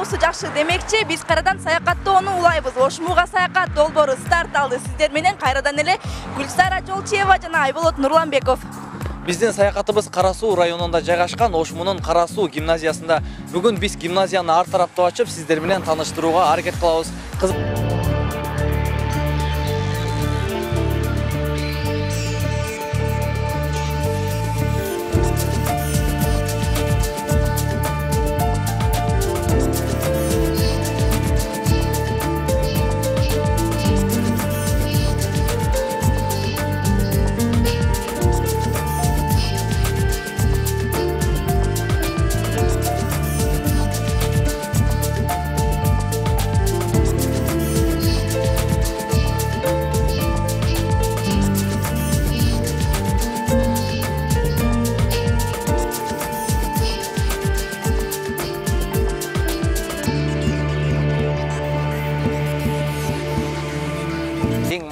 жолубузду жакшы демекчи, биз кайрадан саякаттоону улайбыз. Ошмуга саякат долбоору старт алды. Сиздер менен кайрадан эле Гүлсара Жолчиева жана Айболот Нурланбеков. Биздин саякатыбыз Кара Суу районунда жайгашкан Ошмунун Кара Суу гимназиясында. Бүгүн биз гимназияны ар тараптуу ачып, сиздер менен тааныштырууга аракет кылабыз.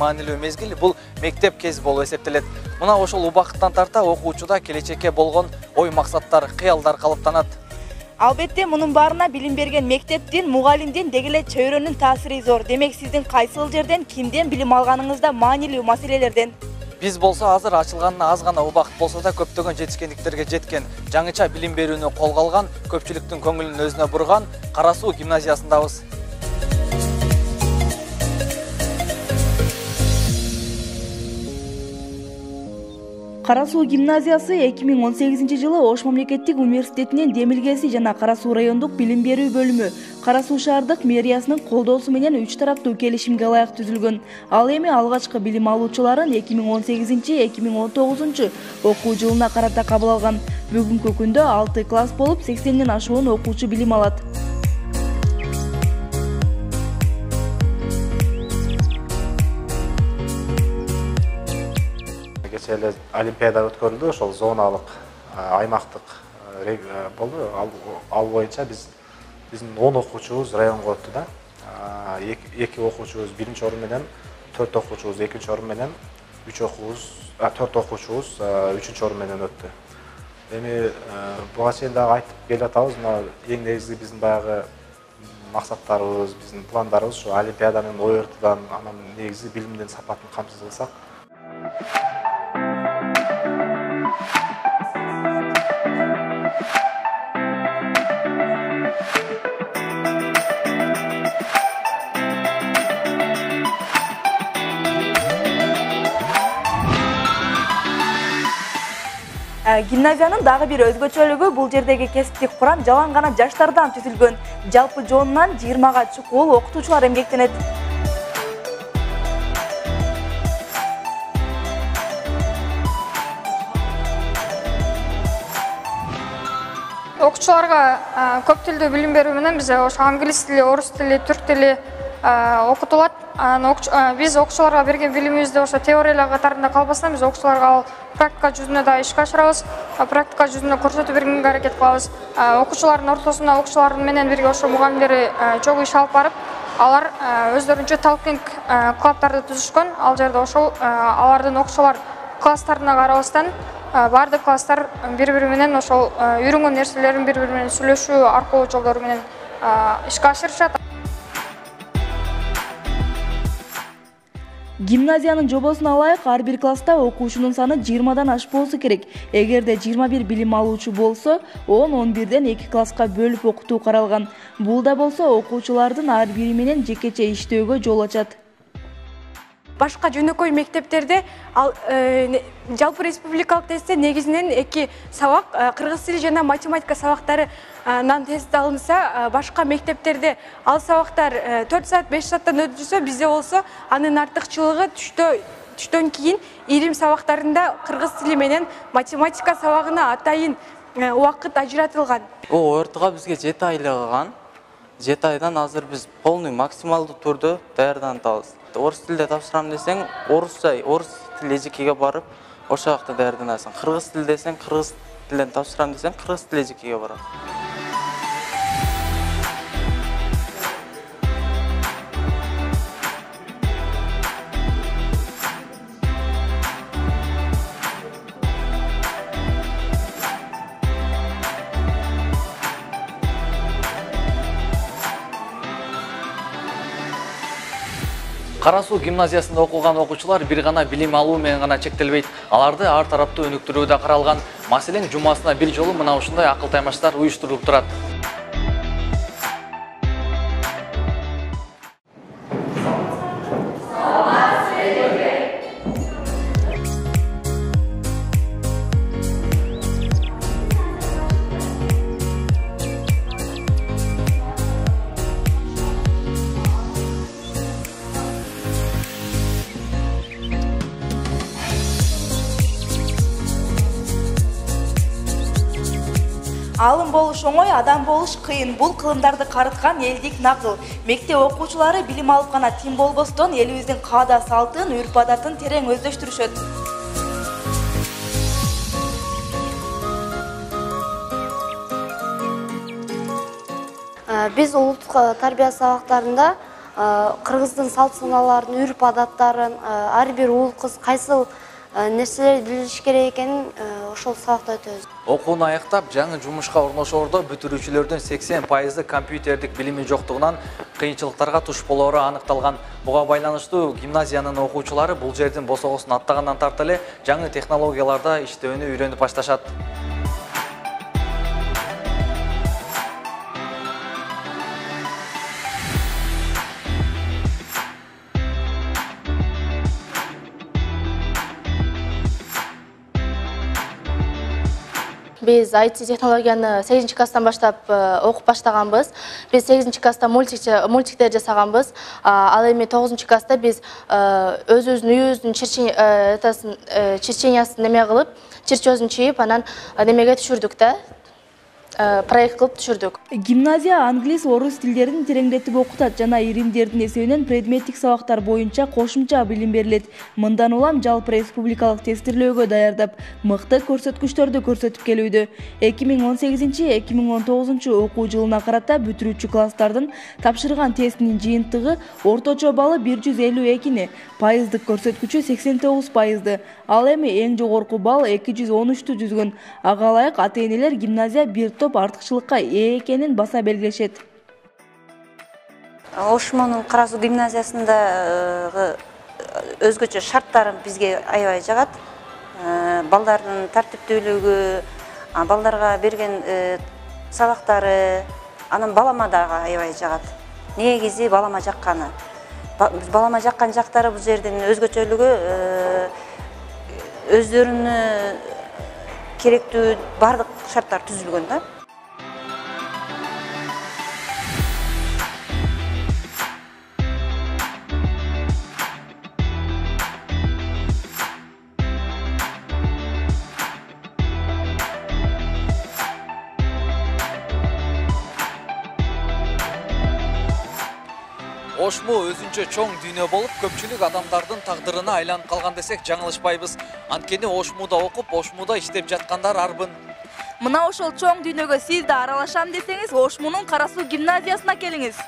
Маанилүү мезгил бул мектеп кез болуп эсептелет. Мына ошол убакыттан тарта окуучуда келечекке болгон ой максаттар, кыялдар калыптанат. Албетте, мунун баарына билим берген мектептин, мугалимдин деги эле чөйрөнүн таасири зор. Демек, сиздин кайсыл жерден, кимден билим алганыңызда маанилүү маселелерден. Биз болсо азыр ачылганына аз гана убакыт болсо да көптөгөн жетишкендиктерге жеткен, жаңыча билим берүүнү колго алган, көпчүлүктүн көңүлүн өзүнө бурган Кара Суу гимназиясындабыз. Кара Суу гимназиясы 2018-жылы Ош мамлекеттик университетинин демилгеси жана Кара Суу райондук билим берүү бөлүмү Кара Суу шаардык мэриясынын колдоосу менен 3 тараптуу келишимге ылайык түзүлгөн. Ал эми алгачкы билим алуучуларын 2018-2019 окуу жылына карата кабыл алган. Бүгүнкү күндө 6 класс болуп 80ден ашуун окуучу билим алат. Кечээ олимпиада өткөрүлдү, ошол зоналык, аймактык болду. Ал боюнча биздин 10 окуучубуз районго өттү да. 2 окуучубуз биринчи орун менен, 4 окуучубуз экинчи орун менен, 4 окуучубуз үчүнчү орун менен өттү. Эми буга чейин дагы айтып келатабыз, мына эң негизги биздин баягы максаттарыбыз, биздин пландарыбыз ушу олимпиаданын ойортудан, анан негизи билимдин сапатын камсыз кылсак. Гимназиянын дагы бир өзгөчөлүгү бул жердеги кесиптик курам жалаң гана жаштардан түзүлгөн. Жалпы жоонунан 20га чукул окутуучулар эмгектенет. Окуучуларга көп тилдүү билим берүү менен биз ошо англис тили, орус тили, түрк тили окутулат. Биз окуучуларга берген билимибизди ошо теориялар катарында калбастан биз окуучуларга ал практика жүзүнө да ишке ашырабыз. Практика жүзүнө көрсөтүп бергенге аракет кылабыз. Окуучулардын ортосунда окуучулардын менен бирге ошо мугалимдери чогуу иш алып барып, алар өздөрүнчө талкинг клубтарды түзүшкөн. Ал жерде ошол алардын окуучулар класстарына карабастан бардык класстар бири-бири менен ошол үйрөнгөн нерселерин бири-бири менен сүйлөшүү аркылуу жолдору менен ишке ашырышат. Гимназиянын жобосуна ылайык ар бир класста окуучунун саны 20дан ашпоосу керек. Эгерде 21 билим алуучу болсо, 10-11ден 2 класска бөлүп окутуу каралган. Бул да болсо окуучулардын ар бири менен жекече иштөөгө жол ачат. Башка жөнөкөй мектептерде жалпы республикалык тестте негизинен 2 сабак, кыргыз тили жана математика сабактарынан тест алынса, башка мектептерде ал сабактар 4 саат, 5 сааттан өтүлсө, бизде болсо анын артыкчылыгы түштөн кийин илим сабактарында кыргыз тили менен математика сабагына атайын убакыт ажыратылган. Ортого бизге 7 айлык калган. 7 айдан азыр биз полный максималдуу түрдө даярданабыз. Орус тилде тапшырам десең, орус тил эжекеге барып, ошол жакта даярданасың. Кыргыз тил десең, кыргыз тилден тапшырам десең, кыргыз тил эжекеге барасың. Кара Суу гимназиясында окуган окуучулар бир гана билим алуу менен гана чектелбейт. Аларды ар тараптуу өнүктүрүү да каралган. Маселен, жумасына бир жолу мына ушундай акыл таймаштар уюштурулуп турат. Алым болуш оңой, адам болуш кыйын. Бул кылымдарды карыткан элдик накыл. Мектеп окуучулары билим алып гана тим болбостон, элибиздин каада салтын, үрп-адатын терең өздөштүрүшөт. Биз улуттук тарбия сабактарында кыргыздын салт саналарын, үрп-адаттарын, ар бир уул кыз кайсыл нерселерди билиш керек экенин ошол сабакта өтөбүз. Окууну аяктап, жаңы жумушка орношоордо бүтүрүүчүлөрдүн 80% компьютердик билими жоктугунан кыйынчылыктарга туш болоору аныкталган. Буга байланыштуу гимназиянын окуучулары бул жердин босогосун аттагандан тарта эле жаңы технологияларда иштөөнү үйрөнүп башташат. Biz IT технологияны 8-класстан баштап окуп баштаганбыз. Biz 8-класста мультиктер жасаганбыз. Ал эми 9-класста biz өзүбүздүн үйүбүздүн чирчениясын неме кылып, чирчөзүн чийип, анан немеге түшүрдүк да. Проект кылып түшүрдүк. Гимназия англис, орус тилдерин тереңдетип окутат жана иримдердин эсебинен предметтик сабактар боюнча кошумча билим берилет. Мындан улам жалпы республикалык тестирлөөгө даярдап, мыкты көрсөткүчтөрдү көрсөтүп келүүдө. 2018-2019 окуу жылына карата бүтүрүүчү класстардын тапшырган тестинин жыйынтыгы орточо баллы 152, пайыздык көрсөткүчү 89%. Ал эми эң жогорку балл 213-тү түзгөн. Ага ылайык ата-энелер гимназия бир топ артыкчылыкка ээ экенин баса белгилешет. Ошмонун Кара Суу гимназиясында өзгөчө шарттарын бизге аябай жагат. Балдардын тартиптүүлүгү, балдарга берген сабактары, анан балама дагы аябай жагат. Негизи балама жакканы. Балама жаккан жактары бул жердин өзгөчөлүгү өздөрүнө керектүү бардык шарттар түзүлгөн да. Ошму өзүнчө чоң дүйнө болуп, көпчүлүк адамдардын тагдырына айланып калган десек жаңылышпайбыз. Анткени Ошмуда окуп, Ошмуда иштеп жаткандар арбын. Мына ошол чоң дүйнөгө сиз да аралашам десеңиз, Ошмунун Кара Суу гимназиясына келиңиз.